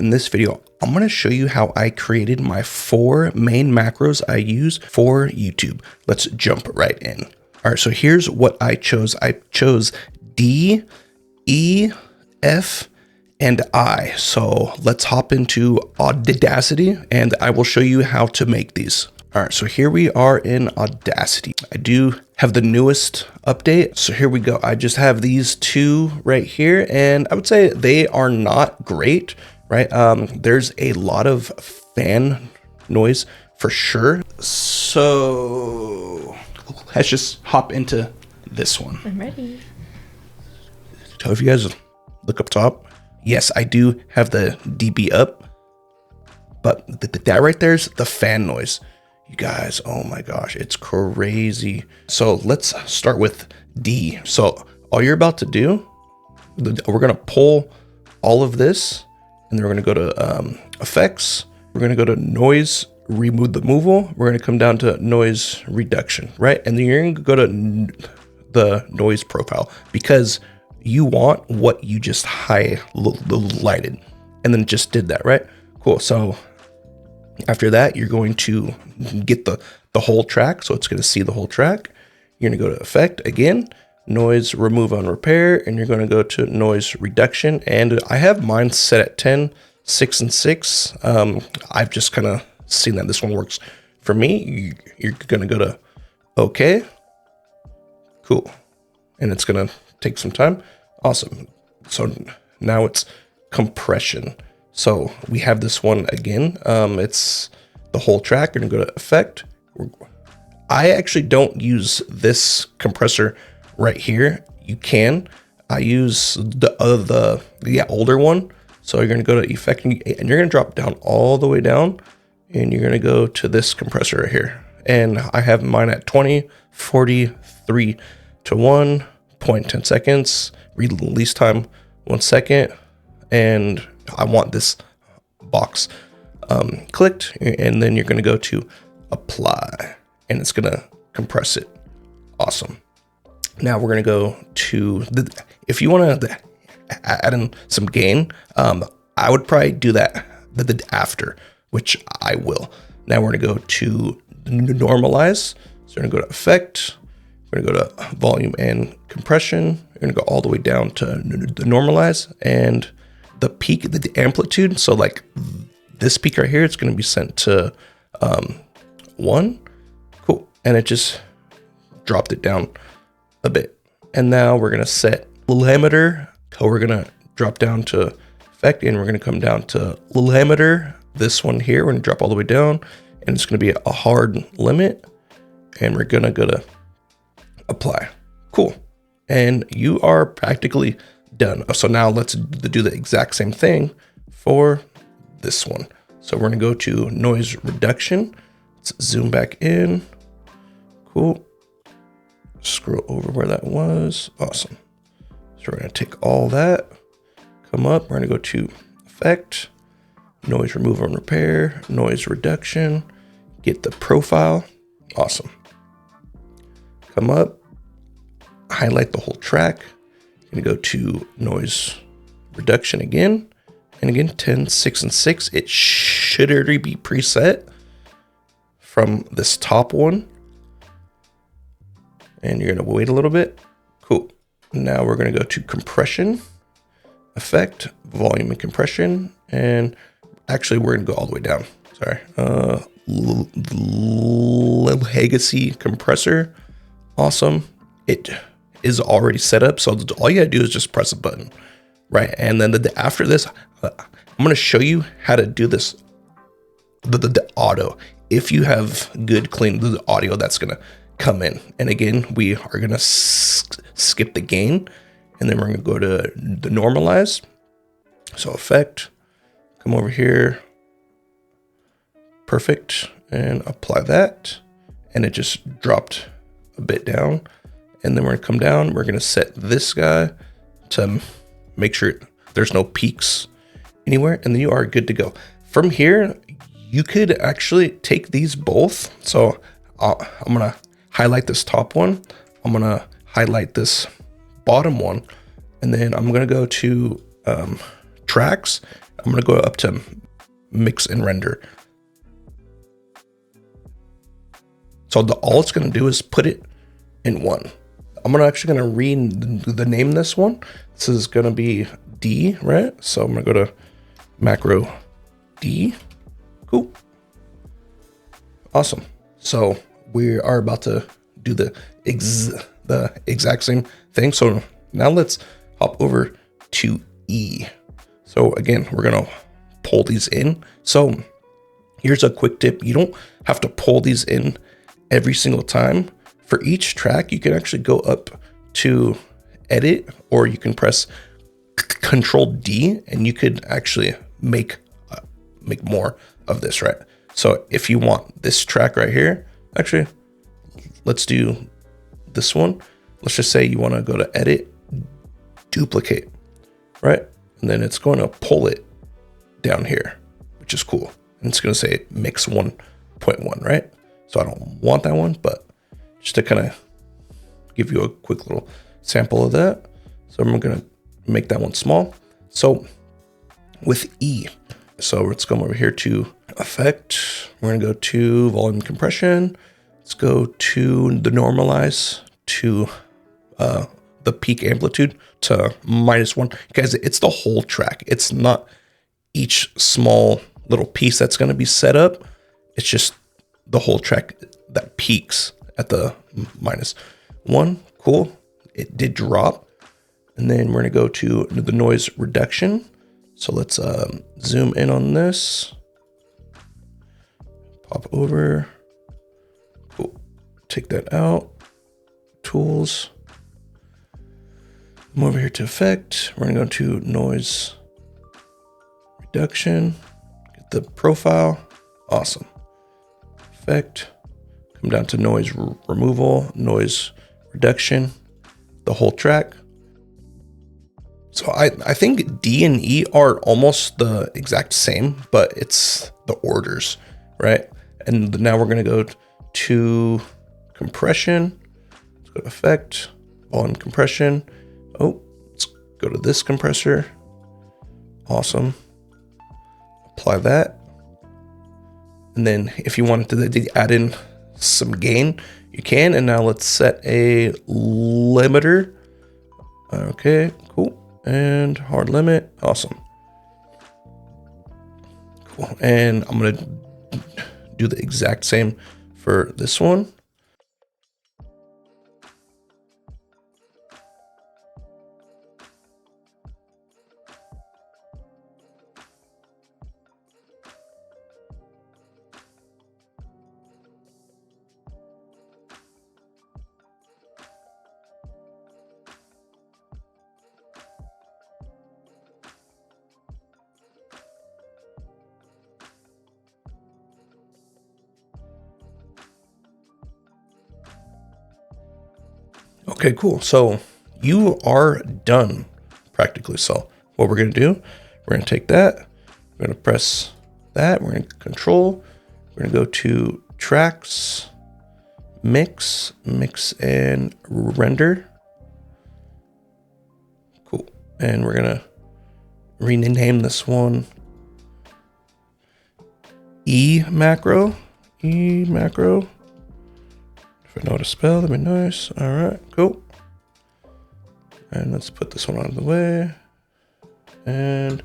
in this video, I'm going to show you how I created my 4 main macros I use for YouTube. Let's jump right in. All right, so here's what I chose. I chose D, E, F, and I. So let's hop into Audacity and I will show you how to make these. All right, so here we are in Audacity. I do have the newest update. So here we go. I just have these 2 right here, and I would say they are not great, right? There's a lot of fan noise for sure. So let's just hop into this one. I'm ready. So if you guys look up top, yes, I do have the dB up, but that right there's the fan noise. You guys, oh my gosh, it's crazy. So let's start with D. So all you're about to do, we're gonna pull all of this, and then we're gonna go to effects. We're gonna go to noise removal. We're gonna come down to noise reduction, right? And then you're gonna go to the noise profile because you want what you just highlighted, and then just did that, right? Cool. So after that, you're going to get the whole track. So it's going to see the whole track. You're going to go to effect again, noise remove and repair, and you're going to go to noise reduction. And I have mine set at 10, 6, and 6. I've just kind of seen that this one works for me. You're going to go to OK. Cool. And it's going to take some time. Awesome. So now it's compression. So we have this one again. It's the whole track. You're gonna go to effect. I actually don't use this compressor right here. You can. I use the older one. So you're gonna go to effect, and you're gonna drop down all the way down, and you're gonna go to this compressor right here. And I have mine at 20, 40, 3 to 1, 0.10 seconds. Release time 1 second, and I want this box clicked, and then you're going to go to apply, and it's going to compress it. Awesome. Now we're going to go to if you want to add in some gain, I would probably do that after, which I will. Now we're going to go to normalize. So we're going to go to effect. We're going to go to volume and compression. We're going to go all the way down to normalize, and the peak, the amplitude. So like this peak right here, it's going to be sent to 1. Cool. And it just dropped it down a bit. And now we're going to set limiter. So we're going to drop down to effect, and we're going to come down to limiter. This one here, we're going to drop all the way down, and it's going to be a hard limit. And we're going to go to apply. Cool. And you are practically done. So now let's do the exact same thing for this one. So we're going to go to noise reduction. Let's zoom back in. Cool. Scroll over where that was. Awesome. So we're going to take all that, come up. We're going to go to effect, noise removal and repair, noise reduction, get the profile. Awesome. Come up, highlight the whole track. You're gonna go to noise reduction again, and again 10, 6, and 6. It should already be preset from this top one, and you're gonna wait a little bit. Cool. Now we're gonna go to compression, effect, volume and compression, and actually we're gonna go all the way down. Sorry, legacy compressor. Awesome. It is already set up, so all you gotta do is just press a button, right? And then after this, I'm gonna show you how to do this, the auto. If you have good, clean the audio, that's gonna come in. And again, we are gonna skip the gain, and then we're gonna go to the normalize. So effect, come over here, perfect, and apply that, and it just dropped a bit down. And then we're gonna come down, we're gonna set this guy to make sure there's no peaks anywhere, and then you are good to go. From here, you could actually take these both. So I'm gonna highlight this top one, I'm gonna highlight this bottom one, and then I'm gonna go to tracks. I'm gonna go up to mix and render. So all it's gonna do is put it in one. I'm actually gonna rename this one. This is gonna be D, right? So I'm gonna go to macro D. Cool. Awesome. So we are about to do the exact same thing. So now let's hop over to E. So again, we're gonna pull these in. So here's a quick tip. You don't have to pull these in every single time. For each track, you can actually go up to edit, or you can press Control D and you could actually make more of this, right? So if you want this track right here, actually, let's do this one. Let's just say you want to go to edit, duplicate, right? And then it's going to pull it down here, which is cool. And it's going to say mix 1.1, right? So I don't want that one, but just to kind of give you a quick little sample of that. So I'm going to make that one small. So with E, so let's come over here to effect. We're going to go to volume compression. Let's go to the normalize to the peak amplitude to -1. Guys, it's the whole track. It's not each small little piece that's going to be set up. It's just the whole track that peaks at the -1. Cool. It did drop. And then we're going to go to the noise reduction. So let's zoom in on this. Pop over. Cool. Take that out. Tools. Come over here to effect. We're going to go to noise reduction. Get the profile. Awesome. Effect. Come down to noise removal, noise reduction, the whole track. So I think D and E are almost the exact same, but it's the orders, right? And now we're going to go to compression. Let's go to effect, volume compression. Oh, let's go to this compressor. Awesome. Apply that. And then if you wanted to add in some gain, you can. And now let's set a limiter. Okay, cool. And hard limit. Awesome. Cool. And I'm going to do the exact same for this one. Okay, cool. So you are done practically. So what we're going to do, we're going to take that, we're going to press that, we're going to control, we're going to go to tracks, mix and render. Cool. And we're going to rename this one E macro. If I know how to spell, that'd be nice. All right, cool. And let's put this one out of the way. And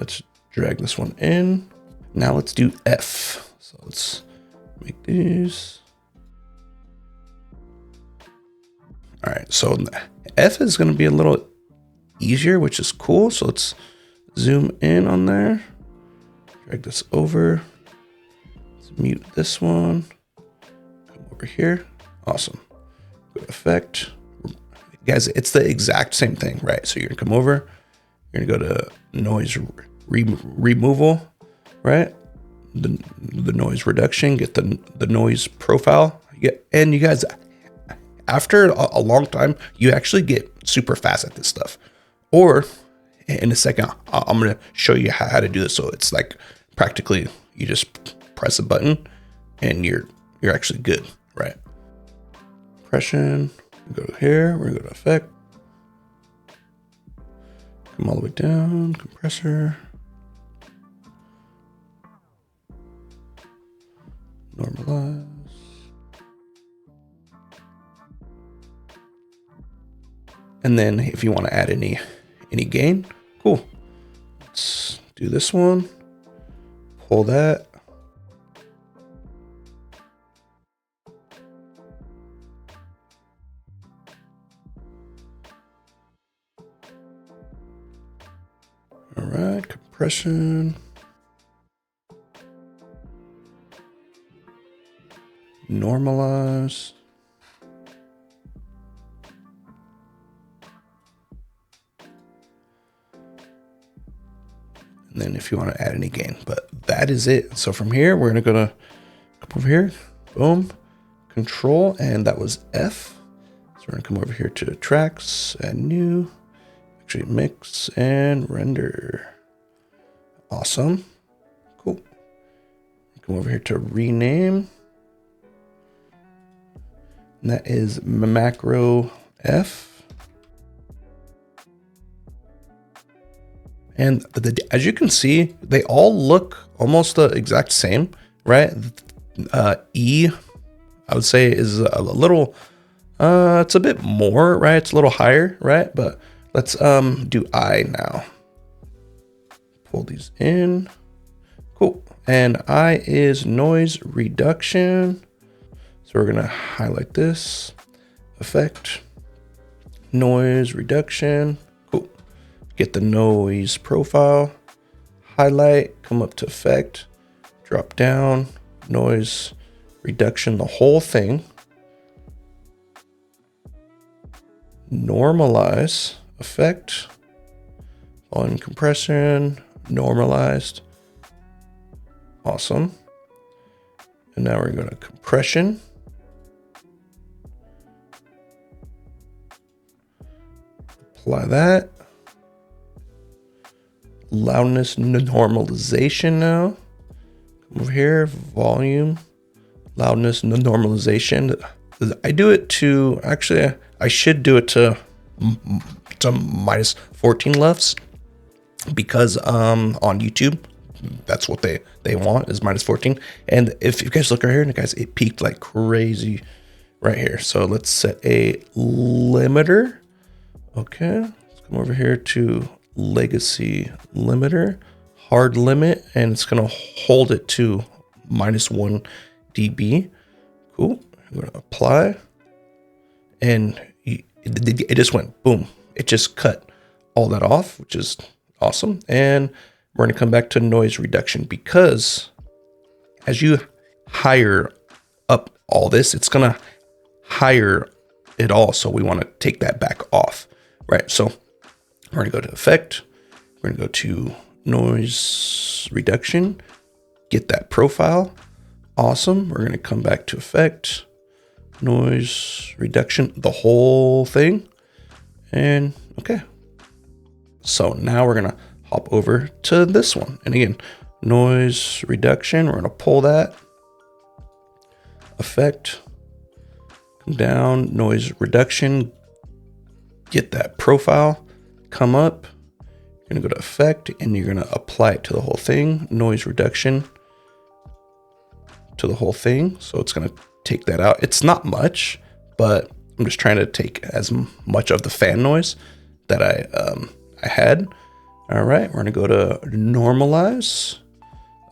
let's drag this one in. Now let's do F. So let's make these. All right, so F is going to be a little easier, which is cool. So let's zoom in on there. Drag this over. Let's mute this one. Come over here. Awesome. Go to effect. Guys, it's the exact same thing, right? So you're going to come over. You're going to go to noise removal, right? The noise reduction, get the noise profile. And you guys, after a long time, you actually get super fast at this stuff. Or in a second, I'm going to show you how to do this. So it's like practically you just press a button and you're actually good, right? Compression, go here, we're going to go to effect. Come all the way down, compressor. Normalize. And then if you want to add any gain, cool. Let's do this one. Pull that. All right, compression. Normalize. And then if you want to add any gain, but that is it. So from here, we're going to come over here, boom, control, and that was F. So we're going to come over here to tracks, add new, actually mix and render. Awesome. Cool. Come over here to rename. And that is macro F. And as you can see, they all look almost the exact same, right? E, I would say, is a little, it's a bit more, right? It's a little higher, right? But let's do I now. Pull these in. Cool. And I is noise reduction. So we're going to highlight this. Effect. Noise reduction. Cool. Get the noise profile. Highlight. Come up to effect. Drop down. Noise reduction. The whole thing. Normalize. Effect. Volume compression. Normalized. Awesome. And now we're going to compression. Apply that. Loudness normalization now. Come over here, volume, loudness normalization. I do it to, actually, I should do it to minus 14 lefts because on YouTube, that's what they want is minus 14. And if you guys look right here, guys, it peaked like crazy right here. So let's set a limiter. Okay, let's come over here to legacy limiter, hard limit, and it's gonna hold it to minus 1 dB. Cool. I'm gonna apply, and it just went boom. It just cut all that off, which is awesome. And we're gonna come back to noise reduction because as you higher up all this, it's gonna higher it all. So we want to take that back off. Right, so we're gonna go to effect, we're gonna go to noise reduction, get that profile, awesome. We're gonna come back to effect, noise reduction, the whole thing, and okay. So now we're gonna hop over to this one, and again, noise reduction, we're gonna pull that, effect, come down, noise reduction, get that profile, come up, you're gonna go to effect and you're gonna apply it to the whole thing, noise reduction to the whole thing. So it's gonna take that out. It's not much, but I'm just trying to take as much of the fan noise that I had. All right, we're gonna go to normalize,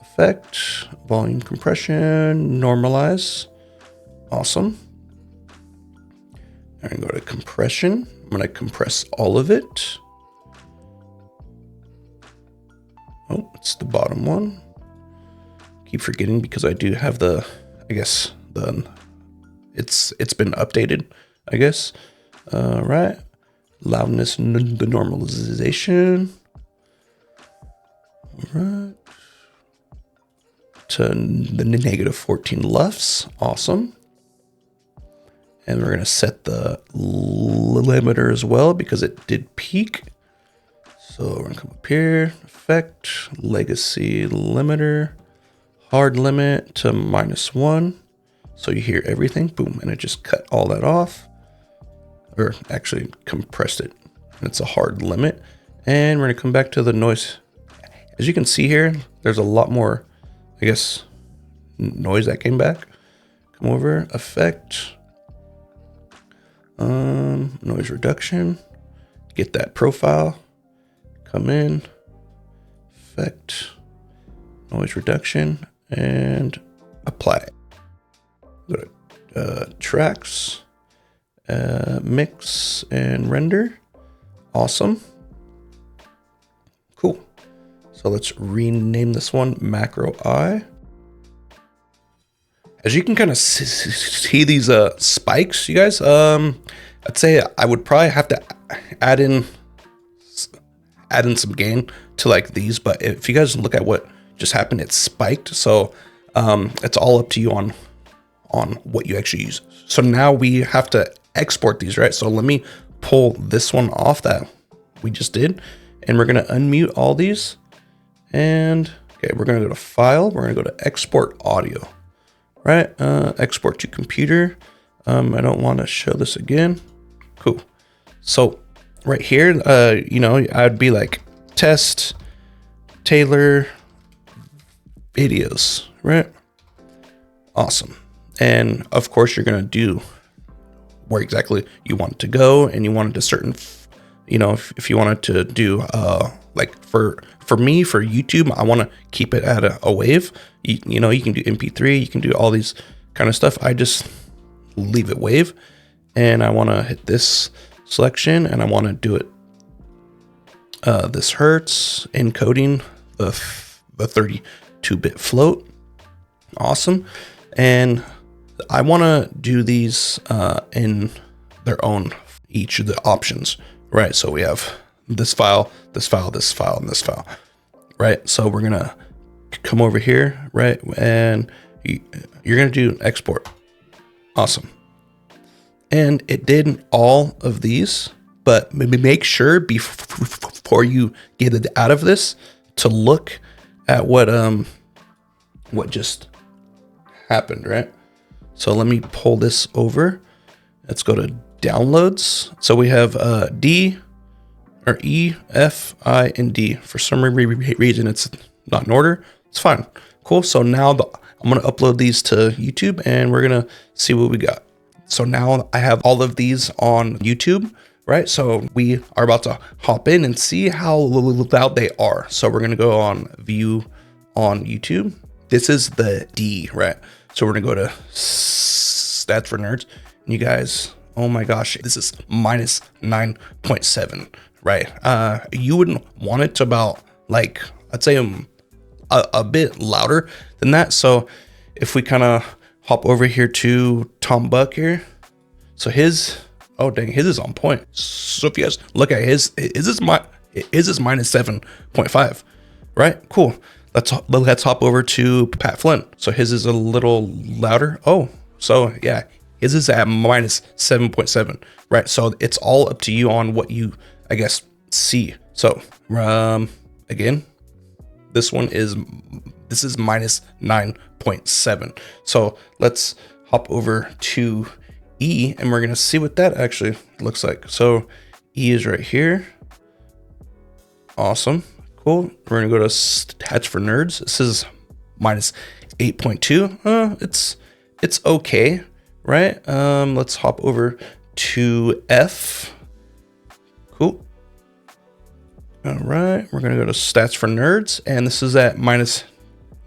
effect, volume compression, normalize, awesome. I'm gonna go to compression. I'm gonna compress all of it. Oh, it's the bottom one. Keep forgetting because I do have the, I guess it's been updated, I guess. Right. Loudness, the normalization. All right. To the negative 14 lefts. Awesome. And we're going to set the limiter as well because it did peak. So we're going to come up here, effect, legacy limiter, hard limit to -1. So you hear everything, boom, and it just cut all that off, or actually compressed it. And it's a hard limit. And we're going to come back to the noise. As you can see here, there's a lot more, I guess, noise that came back. Come over, effect, noise reduction, get that profile, come in, effect, noise reduction, and apply. Go to tracks, mix and render. Awesome. Cool. So let's rename this one macro I. As you can kind of see these spikes, you guys, I'd say I would probably have to add in some gain to like these, but if you guys look at what just happened, it spiked. So it's all up to you on what you actually use. So now we have to export these, right? So let me pull this one off that we just did, and we're gonna unmute all these. And okay, we're gonna go to file, we're gonna go to export audio. Right, export to computer. I don't want to show this again. Cool. So right here, you know, I'd be like test Taylor videos, right? Awesome. And of course, you're gonna do where exactly you want it to go, and you want it to certain, you know, if you wanted to do like for me, for YouTube, I want to keep it at a wave. You know, you can do MP3, you can do all these kind of stuff. I just leave it wave, and I want to hit this selection, and I want to do it this hertz, encoding the 32-bit float. Awesome. And I want to do these in their own, each of the options, right? So we have this file, this file, this file, and this file, right? So we're gonna come over here, right? And you're gonna do export. Awesome. And it did all of these, but make sure before you get it out of this to look at what just happened, right? So let me pull this over. Let's go to downloads. So we have D or E, F, I, and D. For some reason, it's not in order. It's fine. Cool. So now I'm going to upload these to YouTube, and we're going to see what we got. So now I have all of these on YouTube, right? So we are about to hop in and see how loud they are. So we're going to go on view on YouTube. This is the D, right? So we're going to go to stats for nerds. And you guys, oh my gosh, this is minus 9.7, right? You would want it to about like, I'd say a bit louder than that. So if we kind of hop over here to Tom Buck here, so his, oh dang, his is on point. So if you guys look at his is minus 7.5, right? Cool. Let's hop over to Pat Flynn. So his is a little louder. Oh, so yeah, his is at minus 7.7, right? So it's all up to you on what you, I guess, see. So again, this is minus 9.7. So let's hop over to E, and we're gonna see what that actually looks like. So E is right here. Awesome. Cool. We're gonna go to stats for nerds. This is minus 8.2. It's okay, right? Let's hop over to F. Cool. All right, we're gonna go to stats for nerds, and this is at minus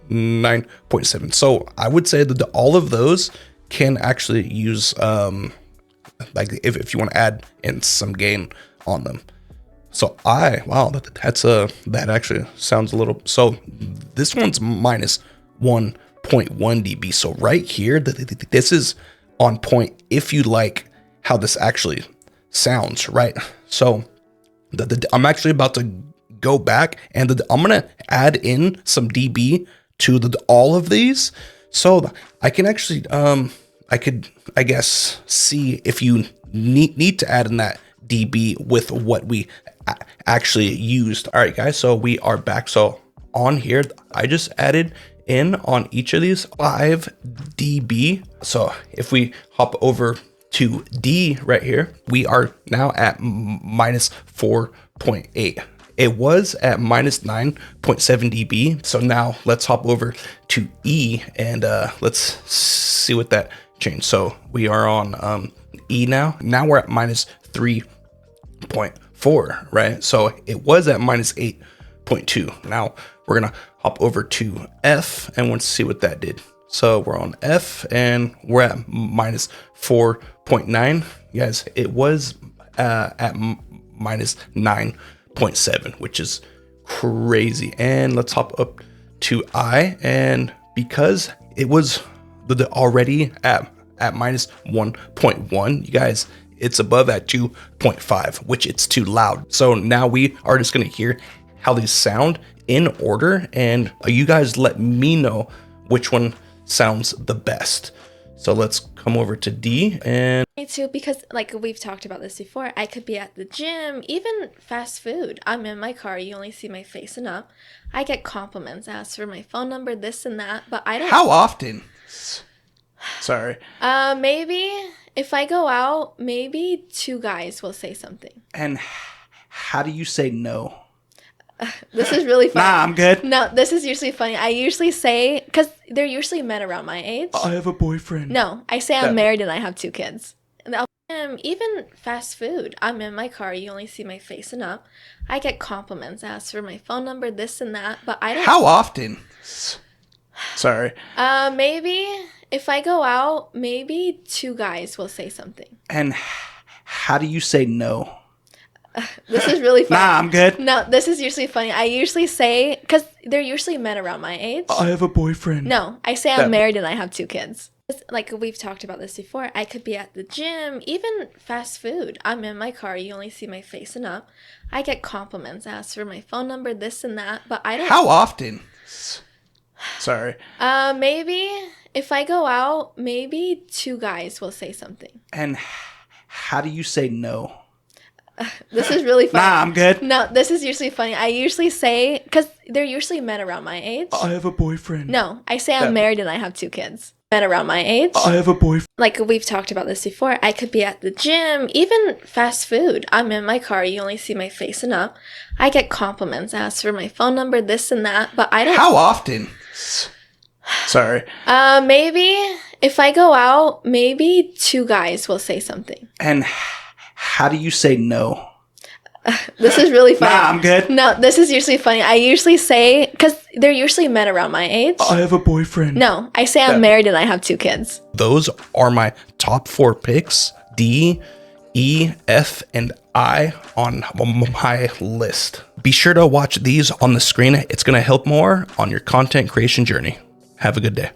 9.7. So I would say that all of those can actually use like if you want to add in some gain on them. So wow, that actually sounds a little, so this one's minus 1.1 dB. So right here, this is on point if you like how this actually sounds, right? So I'm actually about to go back, and I'm gonna add in some dB to all of these, so I can actually I guess see if you need to add in that dB with what we actually used. All right, guys, so we are back. So on here, I just added in on each of these 5 dB. So if we hop over to D right here, we are now at minus 4.8. it was at minus 9.7 dB. So now let's hop over to E and let's see what that changed. So we are on E now. Now we're at minus 3.4, right? So it was at minus 8.2. Now we're gonna hop over to F and let's see what that did. So we're on F and we're at minus 4.9. Guys, it was at minus 9.7, which is crazy. And let's hop up to I, and because it was already at minus 1.1, you guys, it's above at 2.5, which it's too loud. So now we are just gonna hear how these sound in order, and you guys let me know which one sounds the best. So let's come over to D. And me too, because like we've talked about this before, I could be at the gym, even fast food. I'm in my car, you only see my face and up. I get compliments, ask for my phone number, this and that, but I don't. How often? Sorry. Maybe if I go out, maybe 2 guys will say something. And how do you say no? This is really funny. Nah, I'm good. No, this is usually funny. I usually say, because they're usually men around my age. I have a boyfriend. No, I say I'm married and I have 2 kids. And even fast food. I'm in my car, you only see my face and up. I get compliments, ask for my phone number, this and that, but I don't. How often? Sorry. Maybe if I go out, maybe 2 guys will say something. And how do you say no? This is really funny. Nah, I'm good. No, this is usually funny. I usually say, because they're usually men around my age. I have a boyfriend. No, I say I'm married and I have 2 kids. Like we've talked about this before, I could be at the gym, even fast food. I'm in my car, you only see my face and up. I get compliments, ask for my phone number, this and that, but I don't. How often? Sorry. Maybe if I go out, maybe 2 guys will say something. And how do you say no? This is really funny. Nah, I'm good. No, this is usually funny. I usually say, because they're usually men around my age. I have a boyfriend. No, I say I'm married and I have 2 kids. Men around my age. I have a boyfriend. Like we've talked about this before, I could be at the gym, even fast food. I'm in my car, you only see my face and up. I get compliments, ask for my phone number, this and that, but I don't. How often? Sorry. Maybe if I go out, maybe 2 guys will say something. And how do you say no? This is really funny. Nah, I'm good. No, this is usually funny. I usually say, because they're usually men around my age. I have a boyfriend. No, I say I'm married and I have 2 kids. Those are my top 4 picks. D, E, F, and I on my list. Be sure to watch these on the screen. It's going to help more on your content creation journey. Have a good day.